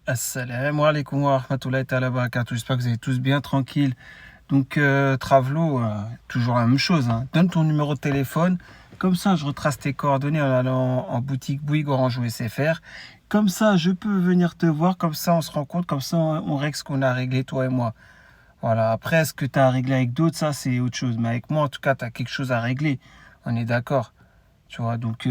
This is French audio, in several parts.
Assalamu alaikum wa rahmatullahi ta'ala wa barakatuh. J'espère que vous allez tous bien, tranquille. Donc, Travelo, toujours la même chose, hein. Donne ton numéro de téléphone. Comme ça, je retrace tes coordonnées en allant en boutique Bouygues, Orange ou SFR. Comme ça, je peux venir te voir. Comme ça, on se rend compte. Comme ça, on règle ce qu'on a réglé, toi et moi. Voilà. Après, ce que tu as réglé avec d'autres, ça, c'est autre chose. Mais avec moi, en tout cas, tu as quelque chose à régler. On est d'accord. Tu vois, donc, tu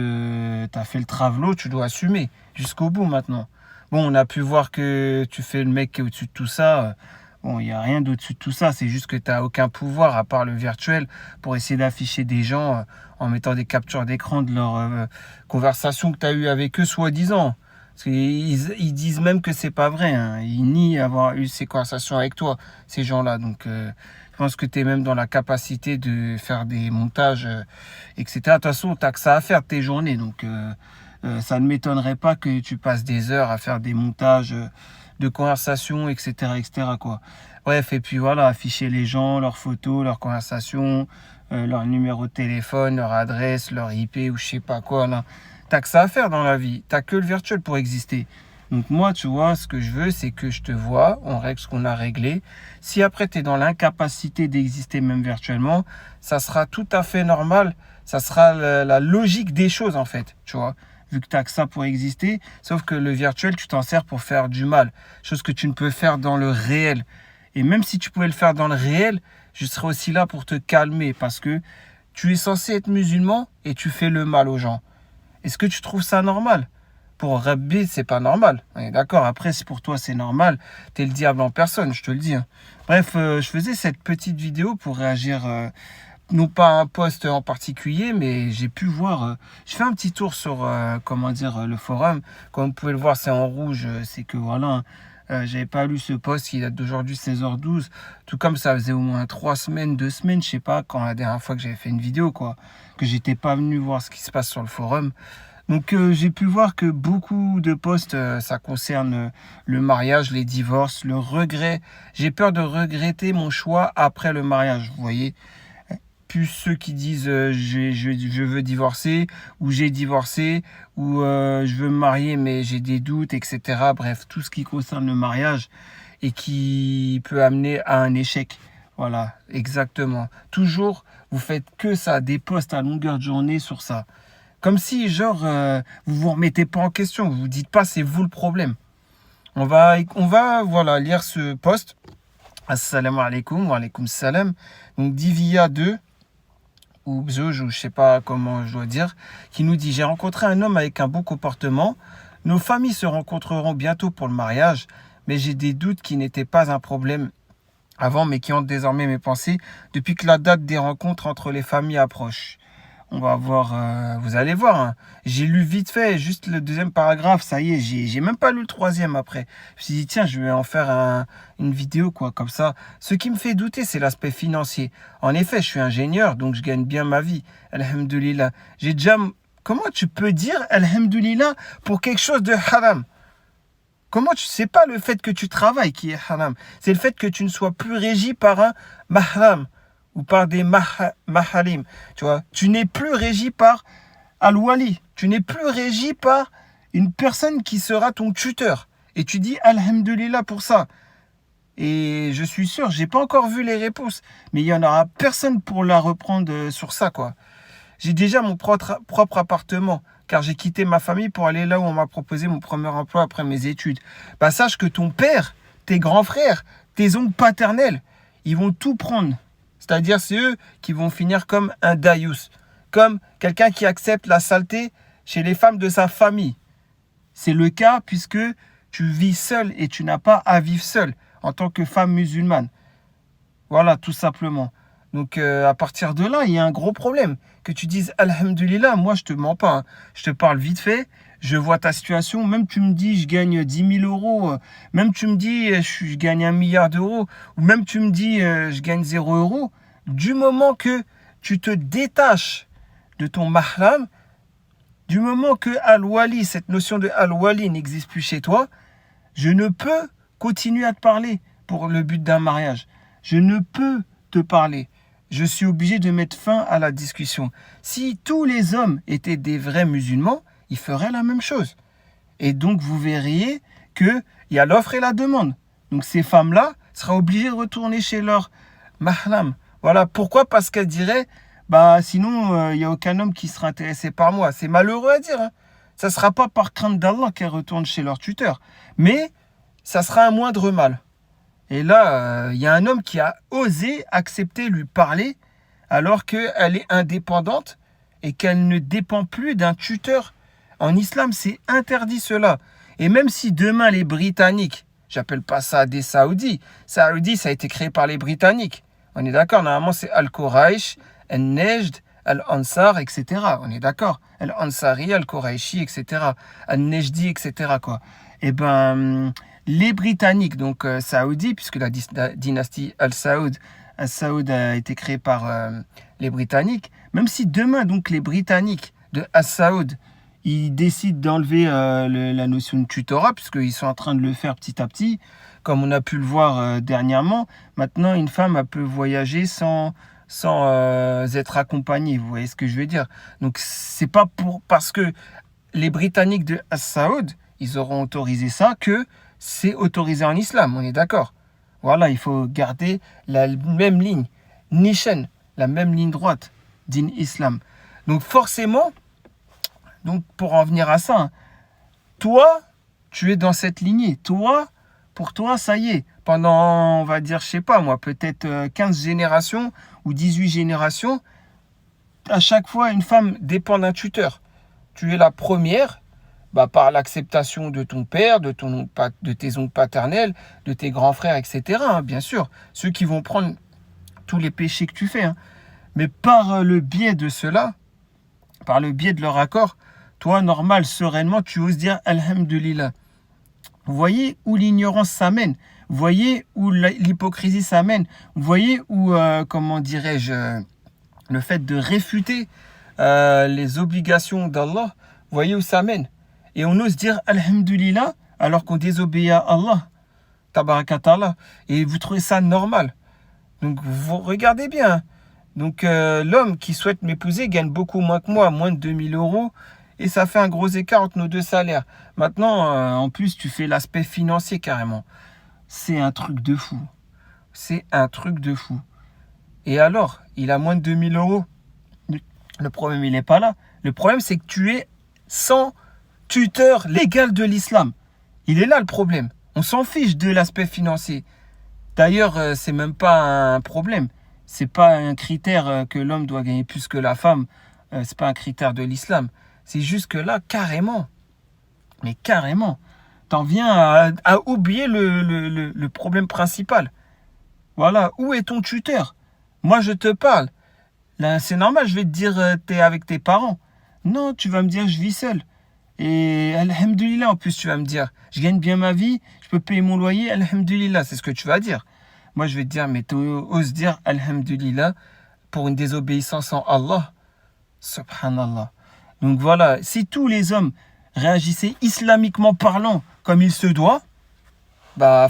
as fait le Travelo, tu dois assumer jusqu'au bout maintenant. Bon, on a pu voir que tu fais le mec qui est au-dessus de tout ça. Bon, il n'y a rien d'au-dessus de tout ça. C'est juste que tu n'as aucun pouvoir, à part le virtuel, pour essayer d'afficher des gens en mettant des captures d'écran de leur conversation que tu as eues avec eux, soi-disant. Parce qu'ils disent même que c'est pas vrai, hein. Ils nient avoir eu ces conversations avec toi, ces gens-là. Donc, je pense que tu es même dans la capacité de faire des montages, etc. De toute façon, tu n'as que ça à faire de tes journées. Donc, ça ne m'étonnerait pas que tu passes des heures à faire des montages de conversations, etc., etc., quoi. Bref, et puis voilà, afficher les gens, leurs photos, leurs conversations, leur numéro de téléphone, leur adresse, leur IP ou je sais pas quoi, là. T'as que ça à faire dans la vie. T'as que le virtuel pour exister. Donc moi, tu vois, ce que je veux, c'est que je te vois, on règle ce qu'on a réglé. Si après, tu es dans l'incapacité d'exister même virtuellement, ça sera tout à fait normal. Ça sera la logique des choses, en fait, tu vois, vu que tu n'as que ça pour exister. Sauf que le virtuel, tu t'en sers pour faire du mal. Chose que tu ne peux faire dans le réel. Et même si tu pouvais le faire dans le réel, je serais aussi là pour te calmer. Parce que tu es censé être musulman et tu fais le mal aux gens. Est-ce que tu trouves ça normal? Pour Rabbi, c'est pas normal. On est d'accord. Après, si pour toi c'est normal, t'es le diable en personne, je te le dis, hein. Bref, je faisais cette petite vidéo pour réagir, non pas à un post en particulier, mais j'ai pu voir. Je fais un petit tour sur, comment dire, le forum. Comme vous pouvez le voir, c'est en rouge. C'est que voilà, j'avais pas lu ce post qui date d'aujourd'hui 16h12. Tout comme ça faisait au moins 3 semaines, 2 semaines, je sais pas, quand la dernière fois que j'avais fait une vidéo, quoi, que j'étais pas venu voir ce qui se passe sur le forum. Donc j'ai pu voir que beaucoup de posts, ça concerne le mariage, les divorces, le regret. J'ai peur de regretter mon choix après le mariage, vous voyez. Plus ceux qui disent je veux divorcer, ou j'ai divorcé, ou je veux me marier mais j'ai des doutes, etc. Bref, tout ce qui concerne le mariage et qui peut amener à un échec. Voilà, exactement. Toujours, vous faites que ça, des posts à longueur de journée sur ça. Comme si, genre, vous vous remettez pas en question, vous vous dites pas c'est vous le problème. On va voilà, lire ce post. Assalamu alaikum, wa alaikum salam. Donc, Divya 2, ou Bzouj, ou je sais pas comment je dois dire, qui nous dit: j'ai rencontré un homme avec un bon comportement. Nos familles se rencontreront bientôt pour le mariage, mais j'ai des doutes qui n'étaient pas un problème avant, mais qui hantent désormais mes pensées depuis que la date des rencontres entre les familles approche. On va voir, vous allez voir, hein. J'ai lu vite fait, juste le deuxième paragraphe, ça y est, j'ai même pas lu le troisième après. Je me suis dit, tiens, je vais en faire une vidéo, quoi, comme ça. Ce qui me fait douter, c'est l'aspect financier. En effet, je suis ingénieur, donc je gagne bien ma vie. Alhamdoulilah. Comment tu peux dire Alhamdoulilah pour quelque chose de haram? Comment tu sais pas le fait que tu travailles qui est haram? C'est le fait que tu ne sois plus régi par un mahram ou par des mahalim. Tu vois, tu n'es plus régi par al-wali. Tu n'es plus régi par une personne qui sera ton tuteur. Et tu dis alhamdulillah pour ça. Et je suis sûr, j'ai pas encore vu les réponses, mais il y en aura personne pour la reprendre sur ça, quoi. J'ai déjà mon propre appartement, car j'ai quitté ma famille pour aller là où on m'a proposé mon premier emploi après mes études. Bah, sache que ton père, tes grands frères, tes oncles paternels, ils vont tout prendre. C'est-à-dire, c'est eux qui vont finir comme un dayous, comme quelqu'un qui accepte la saleté chez les femmes de sa famille. C'est le cas puisque tu vis seul et tu n'as pas à vivre seul en tant que femme musulmane. Voilà, tout simplement. Donc, à partir de là, il y a un gros problème. Que tu dises alhamdulillah, moi, je te mens pas, hein. Je te parle vite fait, je vois ta situation. Même tu me dis, je gagne 10 000 euros. Même tu me dis, je gagne 1 milliard d'euros. Ou même tu me dis, je gagne 0 euros. Du moment que tu te détaches de ton mahram, du moment que al-wali, cette notion de al-wali n'existe plus chez toi, je ne peux continuer à te parler pour le but d'un mariage. Je ne peux te parler. Je suis obligé de mettre fin à la discussion. Si tous les hommes étaient des vrais musulmans, ils feraient la même chose. Et donc, vous verriez qu'il y a l'offre et la demande. Donc ces femmes-là seraient obligées de retourner chez leur mahram. Voilà, pourquoi? Parce qu'elles diraient, sinon, il n'y a aucun homme qui sera intéressé par moi. C'est malheureux à dire, hein. Ça ne sera pas par crainte d'Allah qu'elles retournent chez leur tuteur. Mais ça sera un moindre mal. Et là, il y a un homme qui a osé accepter lui parler alors qu'elle est indépendante et qu'elle ne dépend plus d'un tuteur. En islam, c'est interdit cela. Et même si demain les Britanniques, j'appelle pas ça des Saoudis, Saoudis, ça a été créé par les Britanniques. On est d'accord, normalement c'est Al-Quraysh, Al-Nejd, Al-Ansar, etc. On est d'accord, Al-Ansari, Al-Qurayshi, etc. Al-Nejdi, etc. quoi. Et les Britanniques, donc Saoudis, puisque la dynastie Al-Saoud a été créée par les Britanniques, même si demain, donc les Britanniques de Al-Saoud, ils décident d'enlever la notion de tutorat, puisqu'ils sont en train de le faire petit à petit, comme on a pu le voir dernièrement. Maintenant, une femme elle peut voyager sans être accompagnée, vous voyez ce que je veux dire. Donc, c'est pas parce que les Britanniques de Al-Saoud, ils auront autorisé ça, que c'est autorisé en islam, on est d'accord. Voilà, il faut garder la même ligne, nishan, la même ligne droite din islam. Donc forcément, pour en venir à ça, hein, toi, tu es dans cette lignée. Toi, pour toi, ça y est, pendant, on va dire, je sais pas moi, peut-être 15 générations ou 18 générations, à chaque fois, une femme dépend d'un tuteur. Tu es la première, par l'acceptation de ton père, de tes oncles paternels, de tes grands frères, etc. hein, bien sûr, ceux qui vont prendre tous les péchés que tu fais. Hein. Mais par le biais de cela, par le biais de leur accord, toi, normal, sereinement, tu oses dire Alhamdulillah. Vous voyez où l'ignorance s'amène. Vous voyez où l'hypocrisie s'amène. Vous voyez où, comment dirais-je, le fait de réfuter les obligations d'Allah, vous voyez où ça mène. Et on ose dire Alhamdulillah alors qu'on désobéit à Allah. Tabarakatala. Et vous trouvez ça normal. Donc vous regardez bien. Donc l'homme qui souhaite m'épouser gagne beaucoup moins que moi, moins de 2000 euros. Et ça fait un gros écart entre nos deux salaires. Maintenant, en plus, tu fais l'aspect financier carrément. C'est un truc de fou. C'est un truc de fou. Et alors, il a moins de 2000 euros. Le problème, il n'est pas là. Le problème, c'est que tu es sans tuteur légal de l'islam. Il est là le problème. On s'en fiche de l'aspect financier. D'ailleurs, c'est même pas un problème. C'est pas un critère que l'homme doit gagner plus que la femme. C'est pas un critère de l'islam. C'est juste que là, carrément, mais carrément, t'en viens à oublier le problème principal. Voilà, où est ton tuteur? Moi, je te parle. Là, c'est normal, je vais te dire, t'es avec tes parents. Non, tu vas me dire, je vis seul. Et alhamdulillah, en plus, tu vas me dire, je gagne bien ma vie, je peux payer mon loyer, alhamdulillah, c'est ce que tu vas dire. Moi, je vais te dire, mais tu oses dire alhamdulillah pour une désobéissance en Allah. Subhanallah. Donc voilà, si tous les hommes réagissaient islamiquement parlant comme il se doit,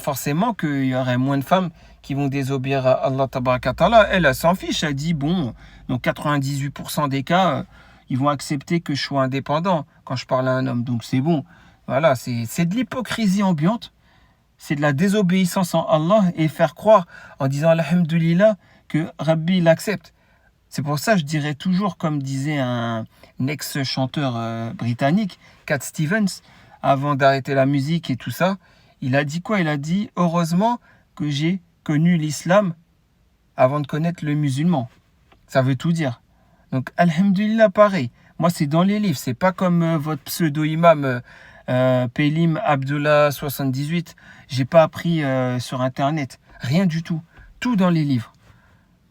forcément qu'il y aurait moins de femmes qui vont désobéir à Allah tabarakatala. Elle s'en fiche, elle dit, bon, dans 98% des cas, ils vont accepter que je sois indépendant quand je parle à un homme. Donc c'est bon. Voilà, c'est de l'hypocrisie ambiante. C'est de la désobéissance en Allah et faire croire en disant alhamdulillah que Rabbi l'accepte. C'est pour ça que je dirais toujours, comme disait un ex-chanteur britannique, Cat Stevens, avant d'arrêter la musique et tout ça, il a dit quoi? Il a dit « Heureusement que j'ai connu l'islam avant de connaître le musulman. » Ça veut tout dire. Donc, alhamdulillah, pareil. Moi, c'est dans les livres. C'est pas comme votre pseudo-imam Pélim Abdullah 78. J'ai pas appris sur Internet. Rien du tout. Tout dans les livres.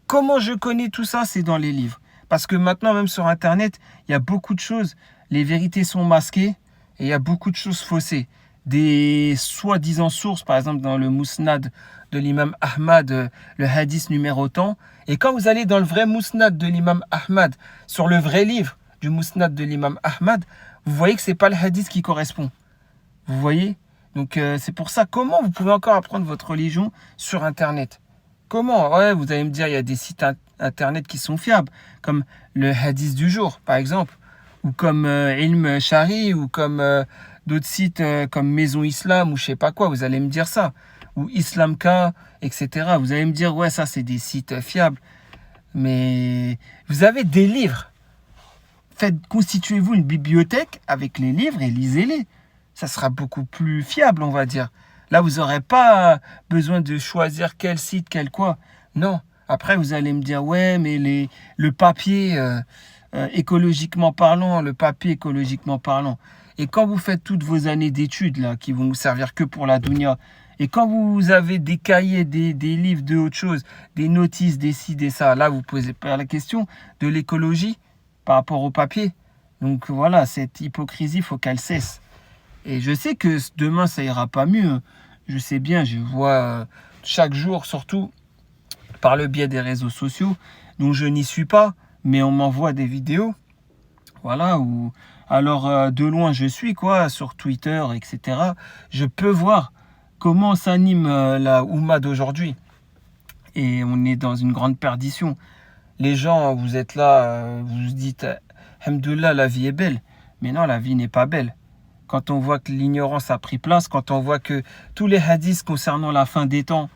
Comment je connais tout ça? C'est dans les livres. Parce que maintenant, même sur Internet, il y a beaucoup de choses. Les vérités sont masquées et il y a beaucoup de choses faussées. Des soi-disant sources, par exemple dans le Mousnad de l'imam Ahmad, le hadith numéro tant. Et quand vous allez dans le vrai Mousnad de l'imam Ahmad, sur le vrai livre du Mousnad de l'imam Ahmad, vous voyez que ce n'est pas le hadith qui correspond. Vous voyez? Donc c'est pour ça, comment vous pouvez encore apprendre votre religion sur Internet? Comment? Ouais, vous allez me dire, il y a des sites Internet qui sont fiables, comme le hadith du jour, par exemple, ou comme Ilm Shari, ou comme d'autres sites comme Maison Islam ou je sais pas quoi, vous allez me dire ça. Ou Islamka, etc. Vous allez me dire, ouais, ça, c'est des sites fiables. Mais vous avez des livres. Constituez-vous une bibliothèque avec les livres et lisez-les. Ça sera beaucoup plus fiable, on va dire. Là, vous n'aurez pas besoin de choisir quel site, quel quoi. Non. Après, vous allez me dire, ouais, mais le papier, écologiquement parlant, Et quand vous faites toutes vos années d'études, là, qui vont vous servir que pour la dunya, et quand vous avez des cahiers, des livres de autre chose, des notices, des ci, des ça, là, vous posez pas la question de l'écologie par rapport au papier. Donc voilà, cette hypocrisie, il faut qu'elle cesse. Et je sais que demain, ça ira pas mieux. Je sais bien, je vois chaque jour, surtout par le biais des réseaux sociaux, dont je n'y suis pas, mais on m'envoie des vidéos. Voilà, où alors de loin je suis, quoi, sur Twitter, etc. Je peux voir comment s'anime la Oumma d'aujourd'hui. Et on est dans une grande perdition. Les gens, vous êtes là, vous vous dites, Alhamdoulilah, la vie est belle. Mais non, la vie n'est pas belle. Quand on voit que l'ignorance a pris place, quand on voit que tous les hadiths concernant la fin des temps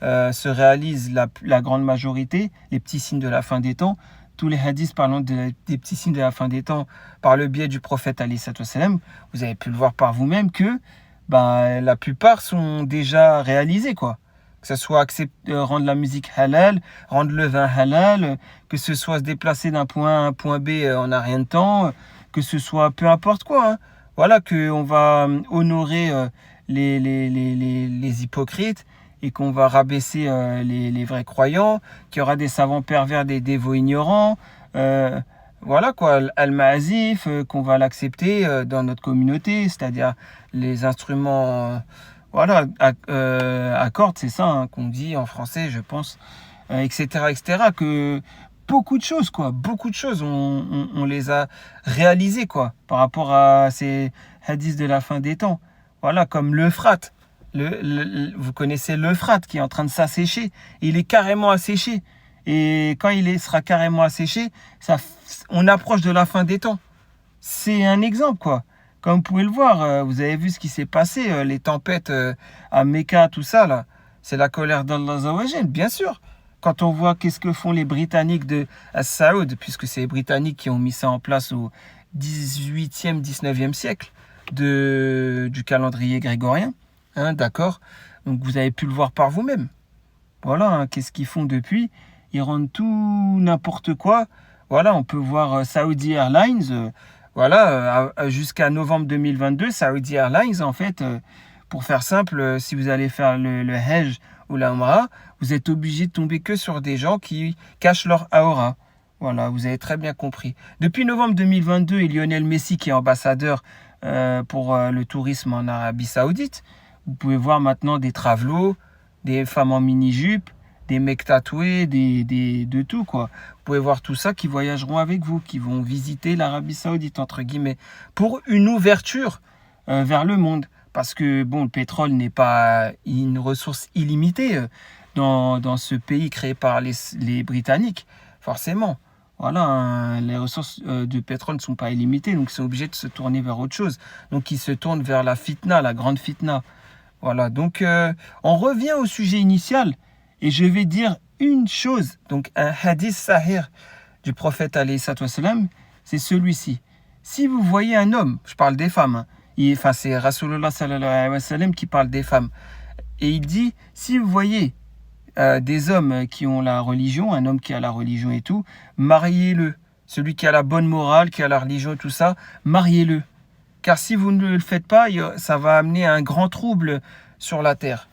se réalisent, la grande majorité, les petits signes de la fin des temps, tous les hadiths parlant des petits signes de la fin des temps par le biais du prophète alayhi salam, vous avez pu le voir par vous-même que la plupart sont déjà réalisés, quoi. Que ce soit rendre la musique halal, rendre le vin halal, que ce soit se déplacer d'un point A à un point B en un rien de temps, que ce soit peu importe quoi. Hein. Voilà, qu'on va honorer les hypocrites et qu'on va rabaisser les vrais croyants, qu'il y aura des savants pervers, des dévots ignorants. Voilà quoi, Al-Ma'azif, qu'on va l'accepter dans notre communauté, c'est-à-dire les instruments... Voilà, à cordes, c'est ça hein, qu'on dit en français, je pense, etc., etc., que beaucoup de choses, quoi, beaucoup de choses, on les a réalisées, quoi, par rapport à ces hadiths de la fin des temps. Voilà, comme l'Euphrate. Vous connaissez l'Euphrate qui est en train de s'assécher. Il est carrément asséché. Et quand sera carrément asséché, on approche de la fin des temps. C'est un exemple, quoi. Comme vous pouvez le voir, vous avez vu ce qui s'est passé, les tempêtes à Mecca, tout ça, là. C'est la colère d'Allah Azawajal, bien sûr. Quand on voit qu'est-ce que font les Britanniques de Saoud, puisque c'est les Britanniques qui ont mis ça en place au 18e, 19e siècle du calendrier grégorien, hein, d'accord. Donc vous avez pu le voir par vous-même. Voilà, hein, qu'est-ce qu'ils font depuis. Ils rendent tout n'importe quoi. Voilà, on peut voir Saudi Airlines... Voilà, jusqu'à novembre 2022, Saudi Airlines, en fait, pour faire simple, si vous allez faire le Hajj ou la Umrah, vous êtes obligé de tomber que sur des gens qui cachent leur aura. Voilà, vous avez très bien compris. Depuis novembre 2022, et Lionel Messi qui est ambassadeur pour le tourisme en Arabie Saoudite, vous pouvez voir maintenant des travelots, des femmes en mini-jupe, des mecs tatoués, de tout, quoi. Vous pouvez voir tout ça qui voyageront avec vous, qui vont visiter l'Arabie Saoudite, entre guillemets, pour une ouverture vers le monde. Parce que, bon, le pétrole n'est pas une ressource illimitée dans ce pays créé par les Britanniques, forcément. Voilà, hein, les ressources de pétrole ne sont pas illimitées, donc ils sont obligés de se tourner vers autre chose. Donc ils se tournent vers la fitna, la grande fitna. Voilà, donc on revient au sujet initial. Et je vais dire une chose, donc un hadith sahih du prophète alayhi salam, c'est celui-ci. Si vous voyez un homme, je parle des femmes, hein, c'est Rasulullah sallallahu alayhi wa sallam qui parle des femmes, et il dit, si vous voyez des hommes qui ont la religion, un homme qui a la religion et tout, mariez-le. Celui qui a la bonne morale, qui a la religion et tout ça, mariez-le. Car si vous ne le faites pas, ça va amener un grand trouble sur la terre.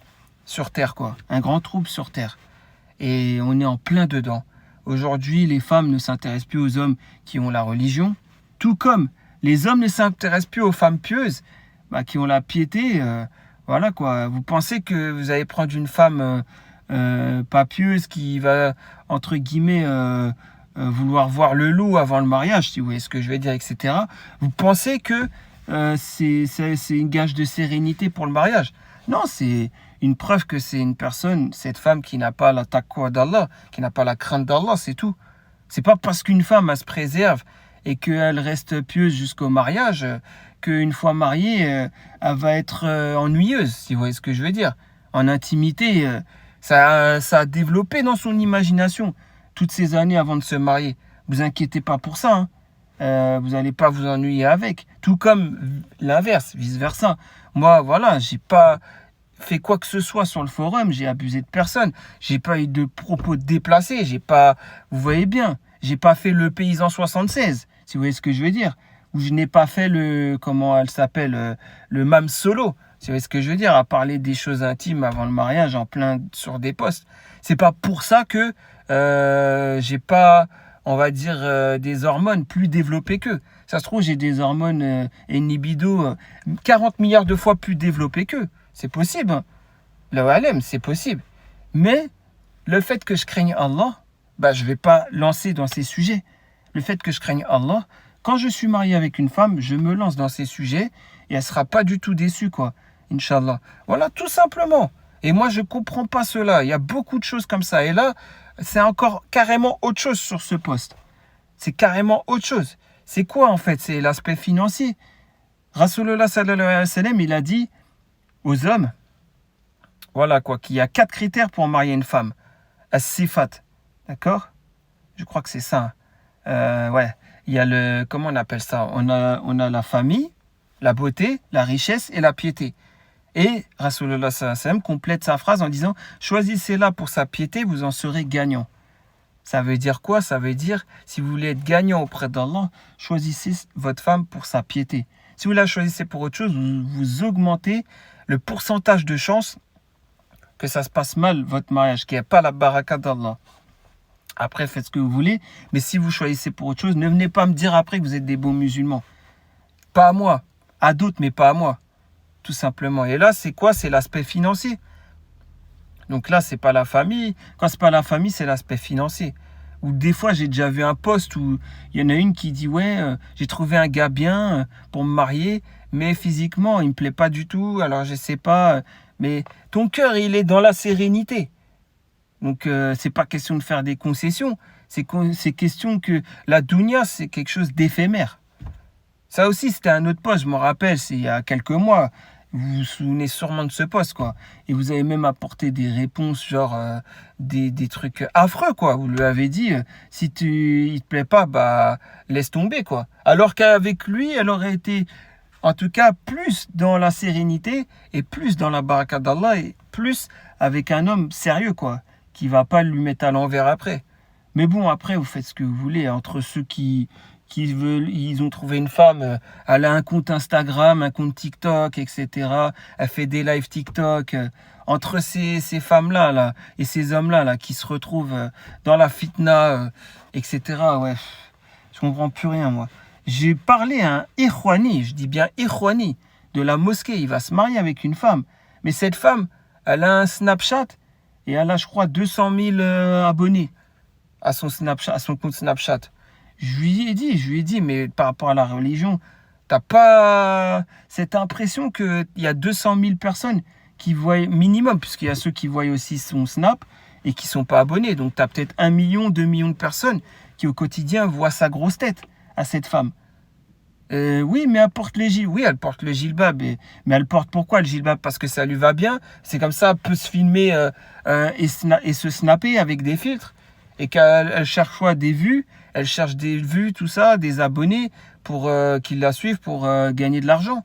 Sur Terre, quoi. Un grand trouble sur Terre. Et on est en plein dedans. Aujourd'hui, les femmes ne s'intéressent plus aux hommes qui ont la religion, tout comme les hommes ne s'intéressent plus aux femmes pieuses qui ont la piété. Voilà, quoi. Vous pensez que vous allez prendre une femme pas pieuse qui va, entre guillemets, vouloir voir le loup avant le mariage, si vous voyez ce que je vais dire, etc. Vous pensez que c'est une gage de sérénité pour le mariage? Non, c'est une preuve que c'est une personne, cette femme qui n'a pas la taqwa d'Allah, qui n'a pas la crainte d'Allah, c'est tout. C'est pas parce qu'une femme elle se préserve et qu'elle reste pieuse jusqu'au mariage qu'une fois mariée, elle va être ennuyeuse, si vous voyez ce que je veux dire. En intimité, ça a développé dans son imagination toutes ces années avant de se marier. Vous inquiétez pas pour ça, hein. Vous n'allez pas vous ennuyer avec. Tout comme l'inverse, vice-versa. Moi, voilà, j'ai pas fait quoi que ce soit sur le forum, j'ai abusé de personne, j'ai pas eu de propos déplacés, j'ai pas, vous voyez bien, j'ai pas fait le paysan 76, si vous voyez ce que je veux dire, ou je n'ai pas fait le, comment elle s'appelle, le mam solo, si vous voyez ce que je veux dire, à parler des choses intimes avant le mariage en plein sur des posts. C'est pas pour ça que j'ai pas, on va dire, des hormones plus développées qu'eux. Ça se trouve, j'ai des hormones et une libido 40 milliards de fois plus développées qu'eux. C'est possible. Hein. Le halem, c'est possible. Mais le fait que je craigne Allah, bah, je ne vais pas lancer dans ces sujets. Le fait que je craigne Allah, quand je suis marié avec une femme, je me lance dans ces sujets et elle ne sera pas du tout déçue, quoi. Inch'Allah. Voilà, tout simplement. Et moi, je ne comprends pas cela. Il y a beaucoup de choses comme ça. Et là, c'est encore carrément autre chose sur ce poste. C'est carrément autre chose. C'est quoi, en fait? C'est l'aspect financier. Rasulullah sallallahu alayhi wa sallam, il a dit aux hommes, voilà quoi, qu'il y a 4 critères pour marier une femme. As-sifat, d'accord? Je crois que c'est ça. Ouais, il y a le, comment on appelle ça? On a la famille, la beauté, la richesse et la piété. Et Rasulullah sallallahu alayhi wa sallam complète sa phrase en disant, choisissez-la pour sa piété, vous en serez gagnant. Ça veut dire quoi? Ça veut dire, si vous voulez être gagnant auprès d'Allah, choisissez votre femme pour sa piété. Si vous la choisissez pour autre chose, vous augmentez le pourcentage de chances que ça se passe mal, votre mariage, qu'il n'y ait pas la baraka d'Allah. Après, faites ce que vous voulez, mais si vous choisissez pour autre chose, ne venez pas me dire après que vous êtes des bons musulmans. Pas à moi, à d'autres, mais pas à moi, tout simplement. Et là, c'est quoi? C'est l'aspect financier. Donc là, c'est pas la famille. Quand c'est pas la famille, c'est l'aspect financier. Ou des fois, j'ai déjà vu un post où il y en a une qui dit « Ouais, j'ai trouvé un gars bien pour me marier, mais physiquement, il me plaît pas du tout. Alors, je sais pas. Mais ton cœur, il est dans la sérénité. Donc, c'est pas question de faire des concessions. C'est question que la dunya, c'est quelque chose d'éphémère. Ça aussi, c'était un autre post, je me rappelle, c'est il y a quelques mois. Vous vous souvenez sûrement de ce post, quoi. Et vous avez même apporté des réponses, genre des trucs affreux, quoi. Vous lui avez dit, si il te plaît pas, bah laisse tomber, quoi. Alors qu'avec lui, elle aurait été, en tout cas, plus dans la sérénité et plus dans la baraka d'Allah et plus avec un homme sérieux, quoi, qui va pas lui mettre à l'envers après. Mais bon, après, vous faites ce que vous voulez. Entre ceux qui veulent, ils ont trouvé une femme, elle a un compte Instagram, un compte TikTok, etc. Elle fait des lives TikTok. Entre ces femmes-là là, et ces hommes-là là, qui se retrouvent dans la fitna, etc. Ouais, je comprends plus rien, moi. J'ai parlé à un Ikhwani, je dis bien Ikhwani, de la mosquée. Il va se marier avec une femme. Mais cette femme, elle a un Snapchat et elle a, je crois, 200 000 abonnés à son Snapchat, à son compte Snapchat. Je lui ai dit, mais par rapport à la religion, t'as pas cette impression qu'il y a 200 000 personnes qui voient minimum, puisqu'il y a ceux qui voient aussi son Snap et qui sont pas abonnés. Donc t'as peut-être 1 million, 2 millions de personnes qui au quotidien voient sa grosse tête à cette femme. Oui, mais elle porte le gilbab. Oui, elle porte le gilbab. Mais elle porte pourquoi le gilbab? Parce que ça lui va bien. C'est comme ça, elle peut se filmer et se snapper avec des filtres. Et qu'elle cherche quoi? Des vues. Elle cherche des vues, tout ça, des abonnés pour qu'ils la suivent pour gagner de l'argent.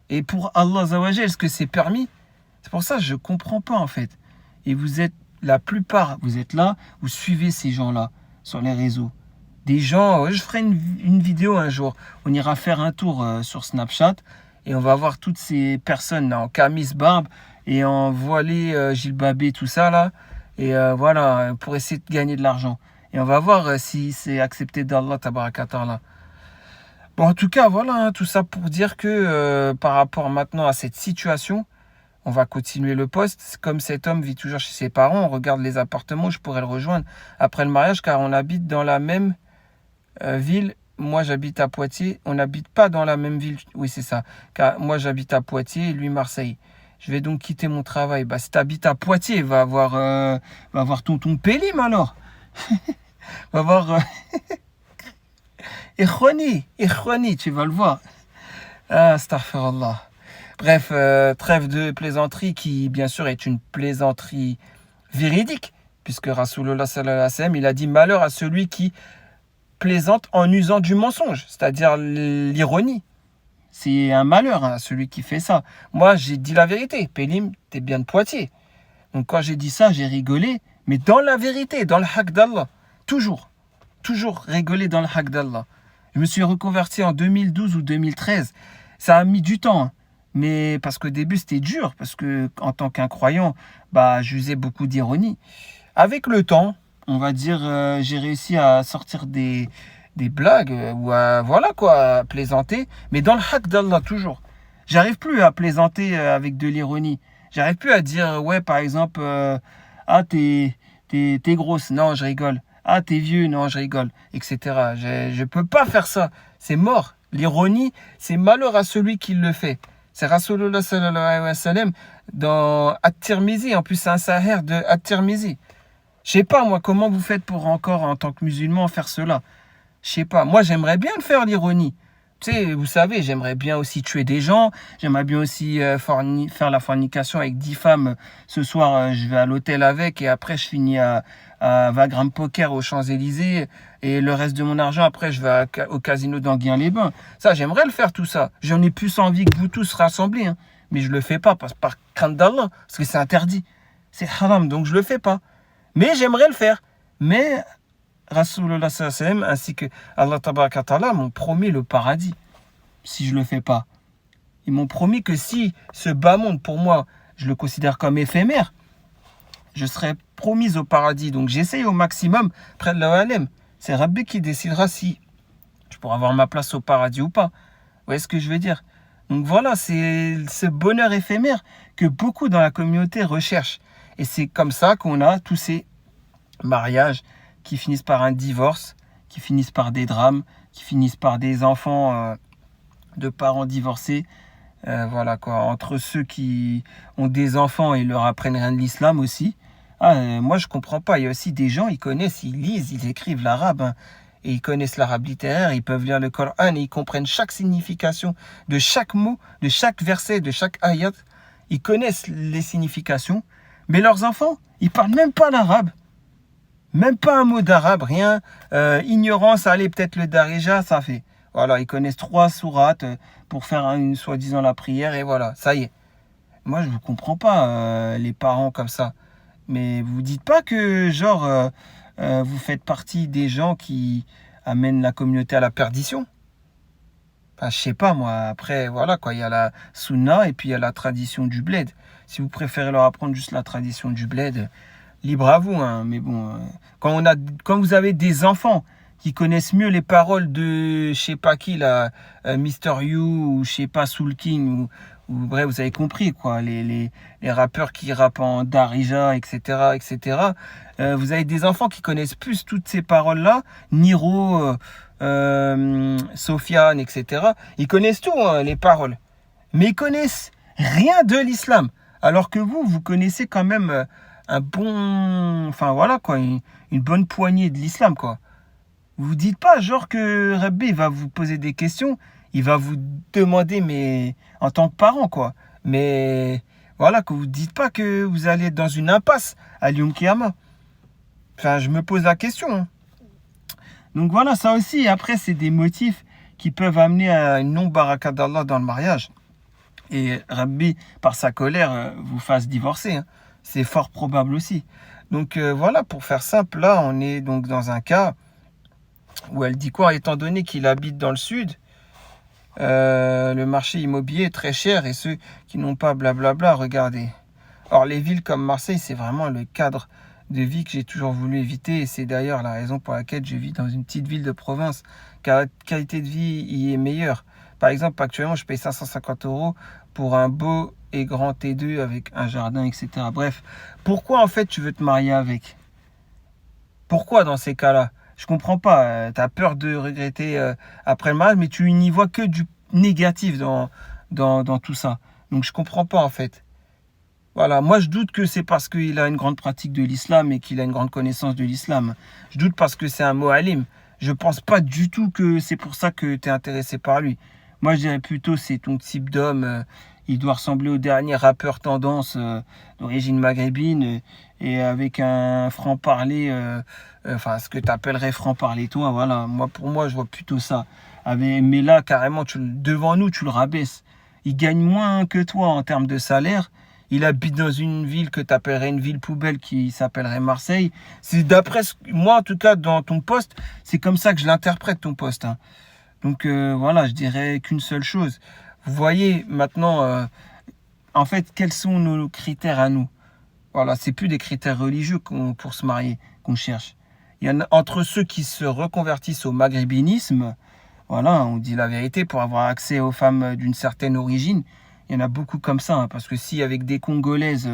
Et pour Allah Azawajal, est-ce que c'est permis? C'est pour ça que je ne comprends pas en fait. Et vous êtes, la plupart, vous êtes là, vous suivez ces gens-là sur les réseaux. Des gens, je ferai une vidéo un jour, on ira faire un tour sur Snapchat et on va voir toutes ces personnes là, en camis, barbe et en voilé, gilbabé, tout ça là. Et voilà, pour essayer de gagner de l'argent. Et on va voir si c'est accepté d'Allah tabarakatah. Bon, en tout cas, voilà, hein, tout ça pour dire que par rapport maintenant à cette situation, on va continuer le post. Comme cet homme vit toujours chez ses parents, on regarde les appartements, je pourrais le rejoindre après le mariage car on habite dans la même ville. Moi, j'habite à Poitiers. On n'habite pas dans la même ville. Oui, c'est ça. Car moi, j'habite à Poitiers et lui, Marseille. Je vais donc quitter mon travail. Bah, si tu habites à Poitiers, va voir tonton Pélim alors. Va voir Ikhwani, tu vas le voir. Ah, astaghfirullah. Bref, trêve de plaisanterie qui, bien sûr, est une plaisanterie véridique, puisque Rasulullah sallallahu alayhi wa sallam, il a dit malheur à celui qui plaisante en usant du mensonge, c'est-à-dire l'ironie. C'est un malheur, hein, celui qui fait ça. Moi, j'ai dit la vérité. Pélim, t'es bien de Poitiers. Donc, quand j'ai dit ça, j'ai rigolé, mais dans la vérité, dans le haq d'Allah. Toujours, toujours rigoler dans le haq d'Allah. Je me suis reconverti en 2012 ou 2013. Ça a mis du temps, hein. Mais parce qu'au début, c'était dur, parce que en tant qu'incroyant, j'usais beaucoup d'ironie. Avec le temps, on va dire, j'ai réussi à sortir des blagues, ou à, voilà quoi, à plaisanter, mais dans le haq d'Allah, toujours. J'arrive plus à plaisanter avec de l'ironie. J'arrive plus à dire, ouais, par exemple, ah, t'es grosse, non, je rigole. Ah, t'es vieux, non, je rigole, etc. Je peux pas faire ça. C'est mort. L'ironie, c'est malheur à celui qui le fait. C'est Rasulullah sallallahu alayhi wa sallam dans At-Tirmizi. En plus, c'est un sahih de At-Tirmizi. Je sais pas, moi, comment vous faites pour encore, en tant que musulman, faire cela. Je sais pas. Moi, j'aimerais bien le faire, l'ironie. Tu sais, vous savez, j'aimerais bien aussi tuer des gens. J'aimerais bien aussi faire la fornication avec 10 femmes. Ce soir, je vais à l'hôtel avec et après, je finis à Vagram Poker aux Champs-Élysées. Et le reste de mon argent, après, je vais au casino d'Anguien-les-Bains. Ça, j'aimerais le faire, tout ça. J'en ai plus envie que vous tous rassemblés. Hein. Mais je le fais pas par crainte d'Allah. Parce que c'est interdit. C'est haram, donc je le fais pas. Mais j'aimerais le faire. Mais Rasulullah sallallahu alayhi wa sallam ainsi que Allah tabaraka ta'ala m'ont promis le paradis si je le fais pas. Ils m'ont promis que si ce bas monde pour moi, je le considère comme éphémère, je serai promise au paradis. Donc j'essaye au maximum près de l'A.L.M. C'est Rabbi qui décidera si je pourrai avoir ma place au paradis ou pas. Vous voyez ce que je veux dire? Donc voilà, c'est ce bonheur éphémère que beaucoup dans la communauté recherchent. Et c'est comme ça qu'on a tous ces mariages qui finissent par un divorce, qui finissent par des drames, qui finissent par des enfants de parents divorcés. Voilà quoi, entre ceux qui ont des enfants et leur apprennent rien de l'islam aussi. Moi je comprends pas, il y a aussi des gens, ils connaissent, ils lisent, ils écrivent l'arabe, hein, et ils connaissent l'arabe littéraire, ils peuvent lire le Coran et ils comprennent chaque signification de chaque mot, de chaque verset, de chaque ayat. Ils connaissent les significations, mais leurs enfants, ils parlent même pas l'arabe. Même pas un mot d'arabe, rien. Ignorance, allez, peut-être le Darija, ça fait. Voilà, ils connaissent 3 sourates pour faire une soi-disant la prière et voilà, ça y est. Moi, je ne comprends pas les parents comme ça. Mais vous dites pas que, genre, vous faites partie des gens qui amènent la communauté à la perdition? Enfin, je sais pas, moi. Après, voilà, quoi. Il y a la sunna et puis il y a la tradition du bled. Si vous préférez leur apprendre juste la tradition du bled, libre à vous, hein. Mais bon, quand vous avez des enfants qui connaissent mieux les paroles de, je sais pas qui, là, Mr. You, ou je sais pas, Soul King, ou bref, vous avez compris, quoi. Les rappeurs qui rappent en Darija, etc., etc. Vous avez des enfants qui connaissent plus toutes ces paroles-là, Niro, Sofiane, etc. Ils connaissent tout, hein, les paroles. Mais ils connaissent rien de l'islam. Alors que vous connaissez quand même un bon... Enfin, voilà, quoi, une bonne poignée de l'islam, quoi. Vous dites pas, genre, que Rabbi va vous poser des questions, il va vous demander, mais en tant que parent, quoi. Mais voilà, que vous dites pas que vous allez être dans une impasse à Yom Kiyama. Enfin, je me pose la question, hein. Donc voilà, ça aussi, après, c'est des motifs qui peuvent amener à une non-baraka d'Allah dans le mariage. Et Rabbi, par sa colère, vous fasse divorcer, hein. C'est fort probable aussi. Donc voilà, pour faire simple, là, on est donc dans un cas où elle dit quoi? Étant donné qu'il habite dans le sud, le marché immobilier est très cher et ceux qui n'ont pas blablabla, regardez. Or, les villes comme Marseille, c'est vraiment le cadre de vie que j'ai toujours voulu éviter et c'est d'ailleurs la raison pour laquelle je vis dans une petite ville de province, car la qualité de vie y est meilleure. Par exemple, actuellement, je paye 550 € pour un beau et grand T2 avec un jardin, etc. Bref, pourquoi en fait tu veux te marier avec? Pourquoi dans ces cas-là? Je comprends pas. Tu as peur de regretter après le mariage, mais tu n'y vois que du négatif dans tout ça. Donc je comprends pas en fait. Voilà, moi je doute que c'est parce qu'il a une grande pratique de l'islam et qu'il a une grande connaissance de l'islam. Je doute parce que c'est un moalim. Je pense pas du tout que c'est pour ça que tu es intéressé par lui. Moi, je dirais plutôt, c'est ton type d'homme. Il doit ressembler au dernier rappeur tendance d'origine maghrébine et avec un franc-parler, enfin, ce que tu appellerais franc-parler, toi. Voilà, pour moi, je vois plutôt ça. Mais là, carrément, devant nous, tu le rabaisses. Il gagne moins que toi en termes de salaire. Il habite dans une ville que tu appellerais une ville poubelle qui s'appellerait Marseille. C'est d'après moi, en tout cas, dans ton poste, c'est comme ça que je l'interprète, ton poste. Hein. Donc voilà, je dirais qu'une seule chose. Vous voyez maintenant, en fait, quels sont nos critères à nous? Voilà, c'est plus des critères religieux pour se marier qu'on cherche. Il y en a entre ceux qui se reconvertissent au maghrébinisme, voilà, on dit la vérité, pour avoir accès aux femmes d'une certaine origine. Il y en a beaucoup comme ça, hein, parce que si avec des Congolaises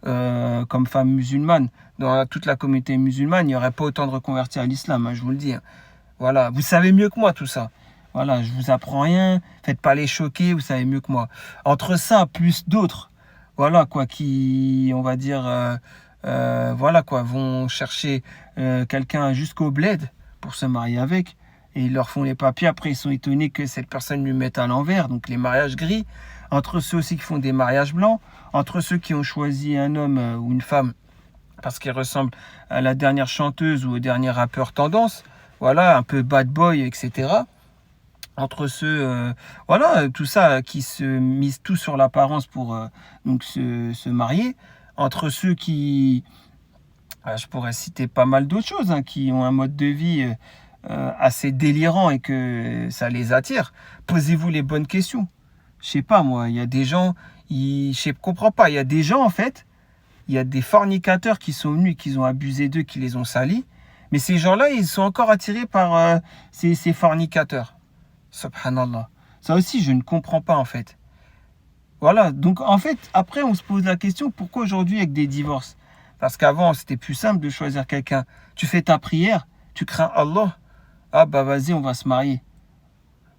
comme femmes musulmanes, dans toute la communauté musulmane, il n'y aurait pas autant de reconvertis à l'islam, hein, je vous le dis. Hein. Voilà, vous savez mieux que moi tout ça. Voilà, je vous apprends rien, faites pas les choquer, vous savez mieux que moi. Entre ça, plus d'autres, voilà quoi, qui, on va dire, voilà quoi, vont chercher quelqu'un jusqu'au bled pour se marier avec, et ils leur font les papiers. Après, ils sont étonnés que cette personne lui mette à l'envers, donc les mariages gris. Entre ceux aussi qui font des mariages blancs, entre ceux qui ont choisi un homme ou une femme parce qu'il ressemble à la dernière chanteuse ou au dernier rappeur tendance, voilà, un peu bad boy, etc. Entre ceux, voilà, tout ça qui se misent tout sur l'apparence pour donc se marier. Entre ceux qui, je pourrais citer pas mal d'autres choses, hein, qui ont un mode de vie assez délirant et que ça les attire. Posez-vous les bonnes questions. Je sais pas moi, il y a des gens, je comprends pas, il y a des gens en fait, il y a des fornicateurs qui sont venus, qui ont abusé d'eux, qui les ont salis, mais ces gens-là, ils sont encore attirés par ces fornicateurs. Subhanallah. Ça aussi, je ne comprends pas en fait. Voilà, donc en fait, après, on se pose la question, pourquoi aujourd'hui avec des divorces? Parce qu'avant, c'était plus simple de choisir quelqu'un. Tu fais ta prière, tu crains Allah, ah bah vas-y, on va se marier.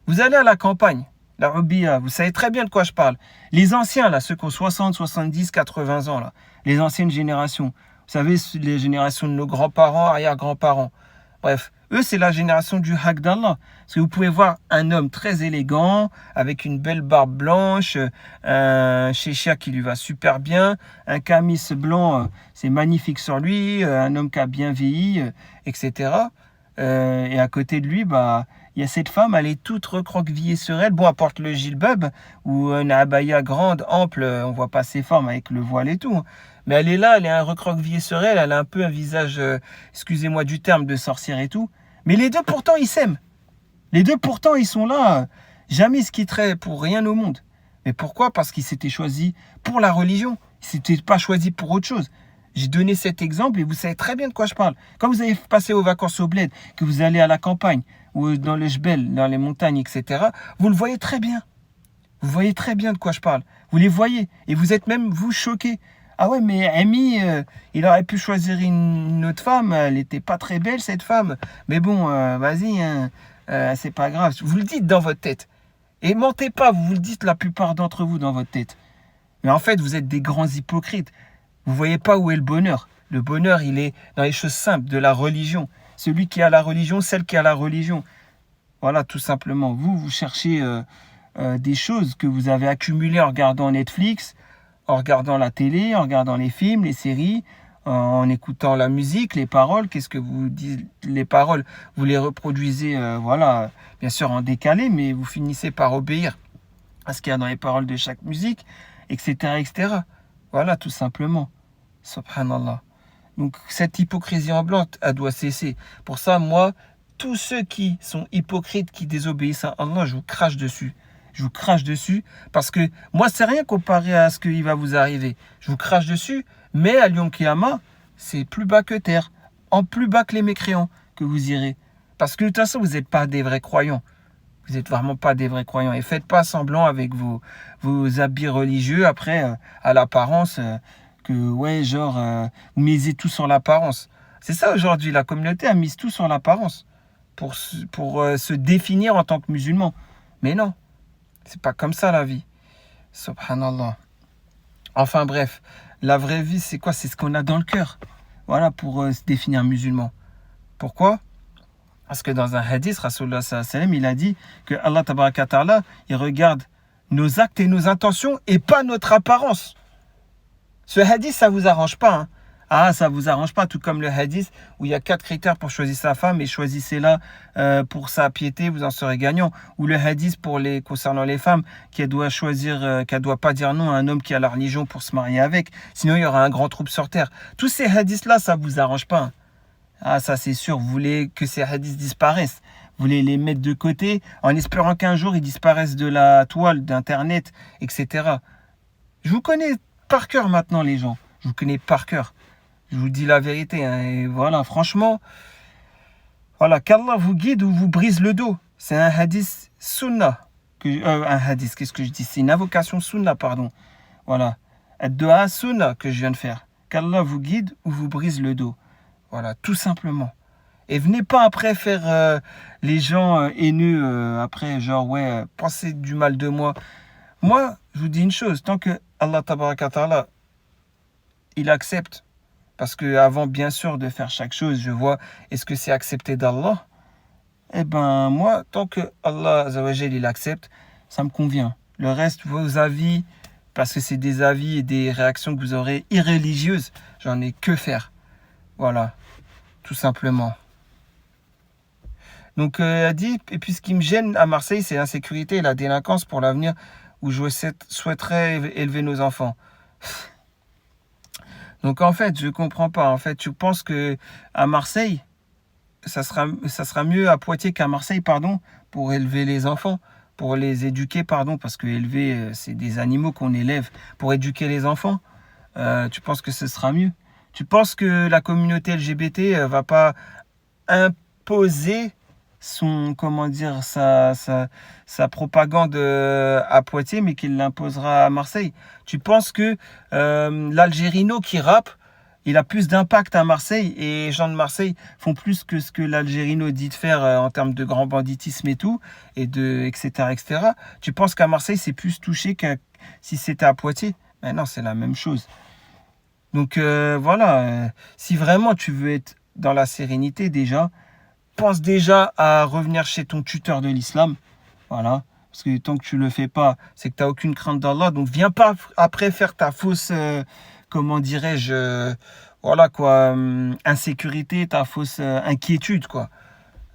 Vous allez à la campagne, la Rubia, vous savez très bien de quoi je parle. Les anciens, là, ceux qui ont 60, 70, 80 ans, là, les anciennes générations. Vous savez, les générations de nos grands-parents, arrière-grands-parents. Bref, eux, c'est la génération du haq d'Allah. Parce que vous pouvez voir un homme très élégant, avec une belle barbe blanche, un chéchia qui lui va super bien, un camis blanc, c'est magnifique sur lui, un homme qui a bien vieilli, etc. Et à côté de lui, bah, il y a cette femme, elle est toute recroquevillée sur elle. Bon, elle porte le jilbab ou une abaya grande, ample, on voit pas ses formes avec le voile et tout. Hein. Mais elle est là, elle est un recroquevillée sur elle, elle a un peu un visage, excusez-moi du terme, de sorcière et tout. Mais les deux, pourtant, ils s'aiment. Les deux, pourtant, ils sont là. Jamais ils se quitteraient pour rien au monde. Mais pourquoi? Parce qu'ils s'étaient choisis pour la religion. Ils s'étaient pas choisis pour autre chose. J'ai donné cet exemple et vous savez très bien de quoi je parle. Quand vous avez passé vos vacances au bled, que vous allez à la campagne ou dans le Jbel, dans les montagnes, etc., vous le voyez très bien. Vous voyez très bien de quoi je parle. Vous les voyez et vous êtes même, vous, choqués. Ah ouais, mais Amy, il aurait pu choisir une autre femme. Elle n'était pas très belle, cette femme. Mais bon, vas-y, hein, c'est pas grave. Vous le dites dans votre tête. Et mentez pas, vous le dites la plupart d'entre vous dans votre tête. Mais en fait, vous êtes des grands hypocrites. Vous voyez pas où est le bonheur. Le bonheur, il est dans les choses simples, de la religion. Celui qui a la religion, celle qui a la religion. Voilà, tout simplement. Vous cherchez des choses que vous avez accumulées en regardant Netflix, en regardant la télé, en regardant les films, les séries, en écoutant la musique, les paroles. Qu'est-ce que vous dites? Les paroles, vous les reproduisez, voilà, bien sûr en décalé, mais vous finissez par obéir à ce qu'il y a dans les paroles de chaque musique, etc., etc. Voilà, tout simplement. Subhanallah. Donc, cette hypocrisie ambiante, elle doit cesser. Pour ça, moi, tous ceux qui sont hypocrites, qui désobéissent à Allah, je vous crache dessus. Je vous crache dessus parce que moi, c'est rien comparé à ce qui va vous arriver. Je vous crache dessus, mais à Yom Kiyama, c'est plus bas que terre. En plus bas que les mécréants que vous irez. Parce que de toute façon, vous n'êtes pas des vrais croyants. Vous n'êtes vraiment pas des vrais croyants. Et faites pas semblant avec vos habits religieux, après, à l'apparence, que, ouais, genre, vous misez tout sur l'apparence. C'est ça aujourd'hui, la communauté a mis tout sur l'apparence pour se définir en tant que musulman. Mais non, c'est pas comme ça la vie. Subhanallah. Enfin bref, la vraie vie, c'est quoi? C'est ce qu'on a dans le cœur. Voilà, pour se définir musulman. Pourquoi? Parce que dans un hadith, Rasulullah sallallahu alayhi wa sallam, il a dit que Allah tabaraka ta'ala, il regarde nos actes et nos intentions et pas notre apparence. Ce hadith, ça vous arrange pas, hein. Ah, ça vous arrange pas, tout comme le hadith où il y a 4 critères pour choisir sa femme et choisissez-la pour sa piété, vous en serez gagnant. Ou le hadith concernant les femmes qu'elle doit choisir, qu'elle doit pas dire non à un homme qui a la religion pour se marier avec, sinon il y aura un grand trouble sur terre. Tous ces hadiths-là, ça vous arrange pas, hein. Ah, ça c'est sûr, vous voulez que ces hadiths disparaissent. Vous voulez les mettre de côté en espérant qu'un jour ils disparaissent de la toile, d'Internet, etc. Je vous connais par cœur maintenant, les gens. Je vous connais par cœur. Je vous dis la vérité, hein. Et voilà, franchement, voilà, qu'Allah vous guide ou vous brise le dos. C'est un hadith sunnah. Un hadith, qu'est-ce que je dis? C'est une invocation sunnah, pardon. Voilà. Ad-du'a sunnah que je viens de faire. Qu'Allah vous guide ou vous brise le dos. Voilà, tout simplement. Et venez pas après faire les gens haineux, après, genre, ouais, pensez du mal de moi. Moi, je vous dis une chose, tant que Allah tabaraka ta'ala, il accepte, parce que avant, bien sûr, de faire chaque chose, je vois, est-ce que c'est accepté d'Allah? Eh ben, moi, tant que Allah, azawajal, il accepte, ça me convient. Le reste, vos avis, parce que c'est des avis et des réactions que vous aurez irréligieuses, j'en ai que faire. Voilà, tout simplement. Donc, elle a dit, et puis ce qui me gêne à Marseille, c'est l'insécurité et la délinquance pour l'avenir où je souhaiterais élever nos enfants. Donc, en fait, je ne comprends pas. En fait, tu penses que à Marseille, ça sera mieux à Poitiers qu'à Marseille, pardon, pour élever les enfants, pour les éduquer, pardon, parce que élever, c'est des animaux qu'on élève pour éduquer les enfants. Tu penses que ce sera mieux? Tu penses que la communauté LGBT va pas imposer sa propagande à Poitiers, mais qu'il l'imposera à Marseille? Tu penses que l'Algérino qui rappe, il a plus d'impact à Marseille et les gens de Marseille font plus que ce que l'Algérino dit de faire en termes de grand banditisme et tout, etc., etc. Tu penses qu'à Marseille, c'est plus touché que si c'était à Poitiers? Mais non, c'est la même chose. Donc voilà, si vraiment tu veux être dans la sérénité déjà, pense déjà à revenir chez ton tuteur de l'islam. Voilà. Parce que tant que tu le fais pas, c'est que tu n'as aucune crainte d'Allah. Donc viens pas après faire ta fausse, comment dirais-je, voilà quoi, insécurité, ta fausse inquiétude quoi.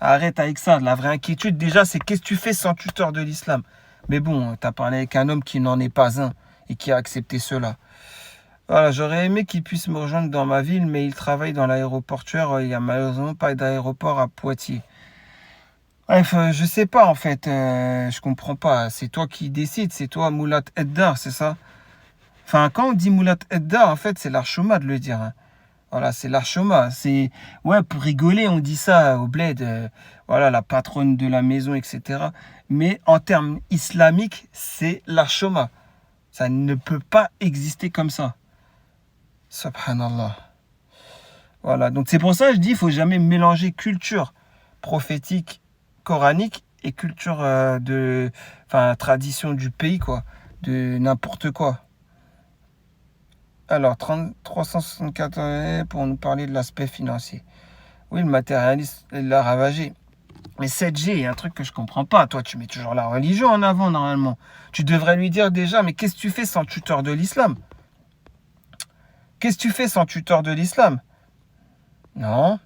Arrête avec ça. La vraie inquiétude déjà, c'est qu'est-ce que tu fais sans tuteur de l'islam. Mais bon, tu as parlé avec un homme qui n'en est pas un et qui a accepté cela. Voilà, j'aurais aimé qu'il puisse me rejoindre dans ma ville, mais il travaille dans l'aéroportuaire. Il n'y a malheureusement pas d'aéroport à Poitiers. Bref, je sais pas en fait. Je comprends pas. C'est toi qui décides. C'est toi, Moulat Eddar, c'est ça? Enfin, quand on dit Moulat Eddar, en fait, c'est l'Archoma de le dire, hein. Voilà, c'est l'Archoma. C'est, ouais, pour rigoler, on dit ça au bled. Voilà, la patronne de la maison, etc. Mais en termes islamiques, c'est l'Archoma. Ça ne peut pas exister comme ça. Subhanallah. Voilà, donc c'est pour ça que je dis, il faut jamais mélanger culture prophétique, coranique et culture tradition du pays, quoi, de n'importe quoi. Alors, 364 pour nous parler de l'aspect financier. Oui, le matérialisme l'a ravagé. Mais 7G, il y a un truc que je comprends pas. Toi, tu mets toujours la religion en avant, normalement. Tu devrais lui dire déjà, mais qu'est-ce que tu fais sans tuteur de l'islam? Qu'est-ce que tu fais sans tuteur de l'islam? Non.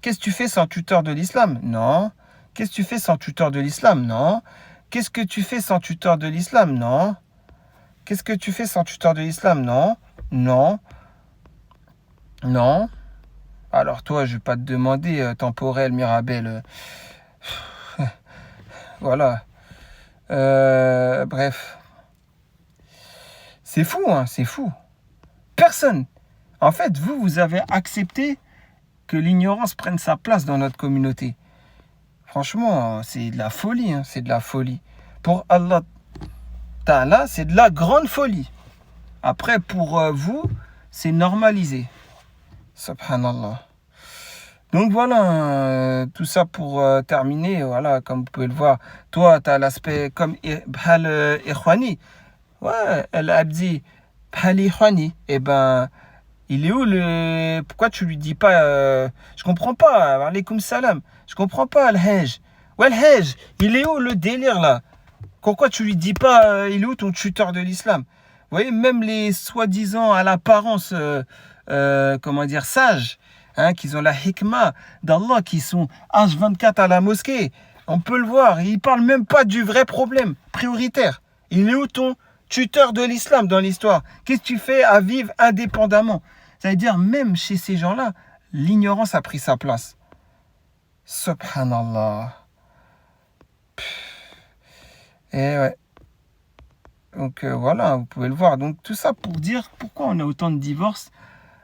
Qu'est-ce que tu fais sans tuteur de l'islam? Non. Qu'est-ce que tu fais sans tuteur de l'islam? Non. Qu'est-ce que tu fais sans tuteur de l'islam? Non. Qu'est-ce que tu fais sans tuteur de l'islam? Non. Non. Non. Alors toi, je vais pas te demander, temporel, Mirabel. Voilà. Bref. C'est fou, hein, c'est fou. Personne. En fait, vous avez accepté que l'ignorance prenne sa place dans notre communauté. Franchement, c'est de la folie, hein, c'est de la folie. Pour Allah Ta'ala, c'est de la grande folie. Après, pour vous, c'est normalisé. Subhanallah. Donc voilà, tout ça pour terminer. Voilà, comme vous pouvez le voir, toi, tu as l'aspect comme Bhal Ikhwani. Ouais, elle a dit Bhal Ikhwani. Eh ben, Il est où le... Pourquoi tu lui dis pas... Je comprends pas. Alaykoum salam. Je comprends pas, Al-Hajj. Ouais, Al-Hajj, il est où le délire, là? Pourquoi tu lui dis pas... il est où ton tuteur de l'islam? Vous voyez, même les soi-disant à l'apparence, comment dire, sages, hein, qui ont la hikmah d'Allah, qui sont H24 à la mosquée, on peut le voir. Ils parlent même pas du vrai problème prioritaire. Il est où ton tuteur de l'islam dans l'histoire? Qu'est-ce que tu fais à vivre indépendamment? Ça veut dire, même chez ces gens-là, l'ignorance a pris sa place. Subhanallah. Et ouais. Donc voilà, vous pouvez le voir. Donc tout ça pour dire pourquoi on a autant de divorces.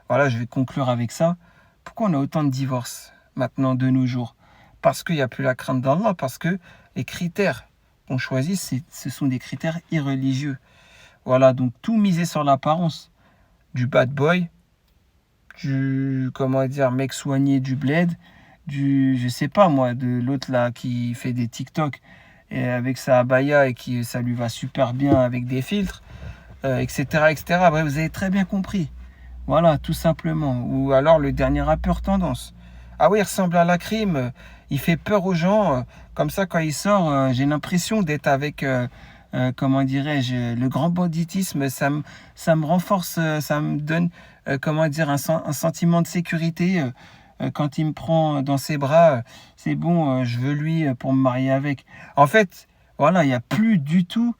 Voilà, je vais conclure avec ça. Pourquoi on a autant de divorces maintenant de nos jours? Parce qu'il n'y a plus la crainte d'Allah, parce que les critères qu'on choisit, ce sont des critères irreligieux. Voilà, donc tout miser sur l'apparence. Du bad boy, du, comment dire, mec soigné du bled, du, je sais pas moi, de l'autre là qui fait des TikTok et avec sa abaya et qui ça lui va super bien avec des filtres, etc., etc. Bref, vous avez très bien compris. Voilà, tout simplement. Ou alors le dernier rappeur tendance. Ah oui, il ressemble à la crime. Il fait peur aux gens. Comme ça, quand il sort, j'ai l'impression d'être avec, comment dirais-je, le grand banditisme. Ça me renforce, ça me donne, comment dire, un sentiment de sécurité. Quand il me prend dans ses bras, c'est bon, je veux lui pour me marier avec. En fait, voilà, il n'y a plus du tout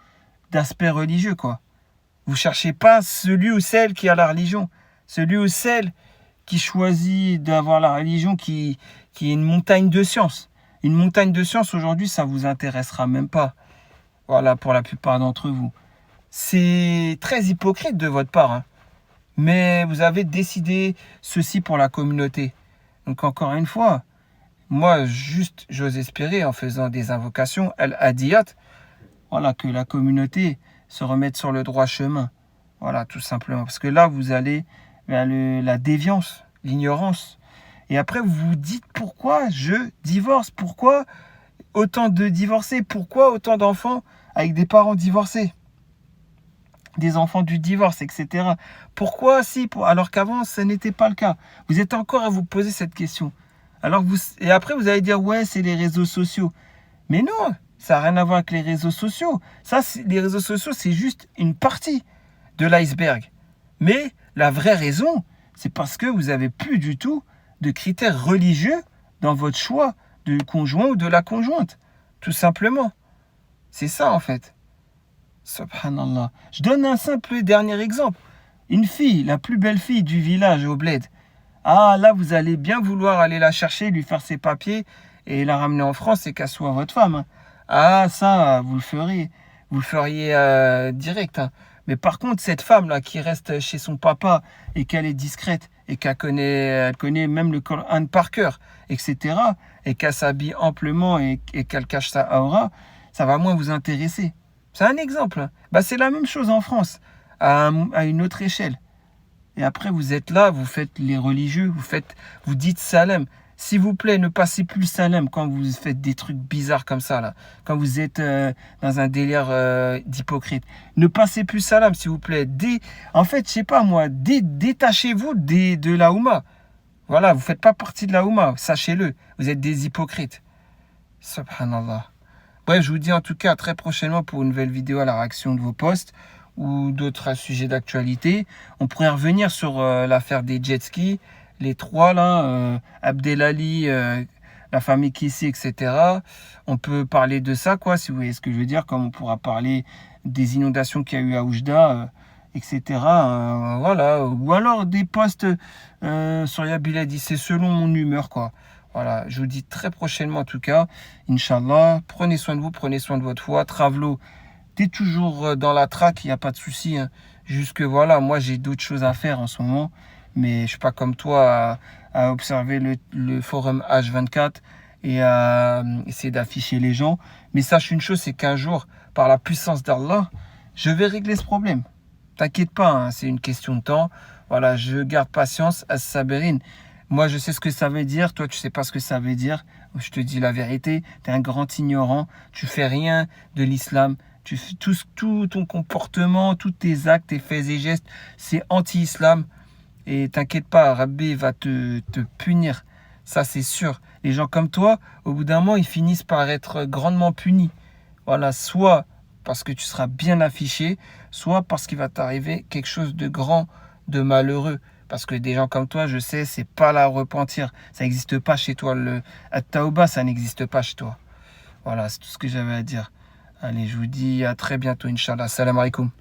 d'aspect religieux, quoi. Vous cherchez pas celui ou celle qui a la religion. Celui ou celle qui choisit d'avoir la religion qui est une montagne de science. Une montagne de science, aujourd'hui, ça vous intéressera même pas. Voilà, pour la plupart d'entre vous. C'est très hypocrite de votre part, hein. Mais vous avez décidé ceci pour la communauté. Donc encore une fois, moi, juste, j'ose espérer en faisant des invocations, al-adiyat, voilà, que la communauté se remette sur le droit chemin. Voilà, tout simplement. Parce que là, vous allez vers la déviance, l'ignorance. Et après, vous vous dites pourquoi je divorce? Pourquoi autant de divorcés? Pourquoi autant d'enfants avec des parents divorcés? Des enfants du divorce, etc. Pourquoi si? Alors qu'avant, ce n'était pas le cas. Vous êtes encore à vous poser cette question. Et après, vous allez dire, ouais, c'est les réseaux sociaux. Mais non, ça n'a rien à voir avec les réseaux sociaux. Les réseaux sociaux, c'est juste une partie de l'iceberg. Mais la vraie raison, c'est parce que vous n'avez plus du tout de critères religieux dans votre choix du conjoint ou de la conjointe. Tout simplement. C'est ça, en fait. Subhanallah. Je donne un simple dernier exemple. Une fille, la plus belle fille du village au bled. Ah, là, vous allez bien vouloir aller la chercher, lui faire ses papiers et la ramener en France et qu'elle soit votre femme, hein. Ah, ça, vous le feriez. Vous le feriez direct, hein. Mais par contre, cette femme-là qui reste chez son papa et qu'elle est discrète et elle connaît même le Coran par cœur, etc., et qu'elle s'habille amplement et qu'elle cache sa aura, ça va moins vous intéresser. C'est un exemple, hein. Bah, c'est la même chose en France, à une autre échelle. Et après, vous êtes là, vous faites les religieux, vous dites salam. S'il vous plaît, ne passez plus le salam quand vous faites des trucs bizarres comme ça, là. Quand vous êtes dans un délire d'hypocrite. Ne passez plus salam, s'il vous plaît. En fait, je sais pas moi, détachez-vous de la Oumma. Voilà, vous ne faites pas partie de la Oumma, sachez-le. Vous êtes des hypocrites. Subhanallah. Bref, je vous dis en tout cas très prochainement pour une nouvelle vidéo à la réaction de vos posts ou d'autres sujets d'actualité. On pourrait revenir sur l'affaire des jet skis, les trois là, Abdelali, la famille Kissi, etc. On peut parler de ça, quoi, si vous voyez ce que je veux dire, comme on pourra parler des inondations qu'il y a eu à Oujda, etc. Voilà, ou alors des posts sur Yabiladi, c'est selon mon humeur, quoi. Voilà, je vous dis très prochainement en tout cas, Inch'Allah, prenez soin de vous, prenez soin de votre foi. Travelo, t'es toujours dans la traque, il n'y a pas de souci, hein. Juste que voilà, moi j'ai d'autres choses à faire en ce moment, mais je suis pas comme toi à observer le forum H24 et à essayer d'afficher les gens. Mais sache une chose, c'est qu'un jour, par la puissance d'Allah, je vais régler ce problème. T'inquiète pas, hein, c'est une question de temps. Voilà, je garde patience, as-sabérine. Moi, je sais ce que ça veut dire. Toi, tu sais pas ce que ça veut dire. Je te dis la vérité. Tu es un grand ignorant. Tu fais rien de l'islam. Tout ton comportement, tous tes actes, tes faits et gestes, c'est anti-islam. Et t'inquiète pas, Rabbi va te punir. Ça, c'est sûr. Les gens comme toi, au bout d'un moment, ils finissent par être grandement punis. Voilà, soit parce que tu seras bien affiché, soit parce qu'il va t'arriver quelque chose de grand, de malheureux. Parce que des gens comme toi, je sais, c'est pas la repentir. Ça n'existe pas chez toi. Le At-Tawba, ça n'existe pas chez toi. Voilà, c'est tout ce que j'avais à dire. Allez, je vous dis à très bientôt, Inch'Allah. Salam alaikum.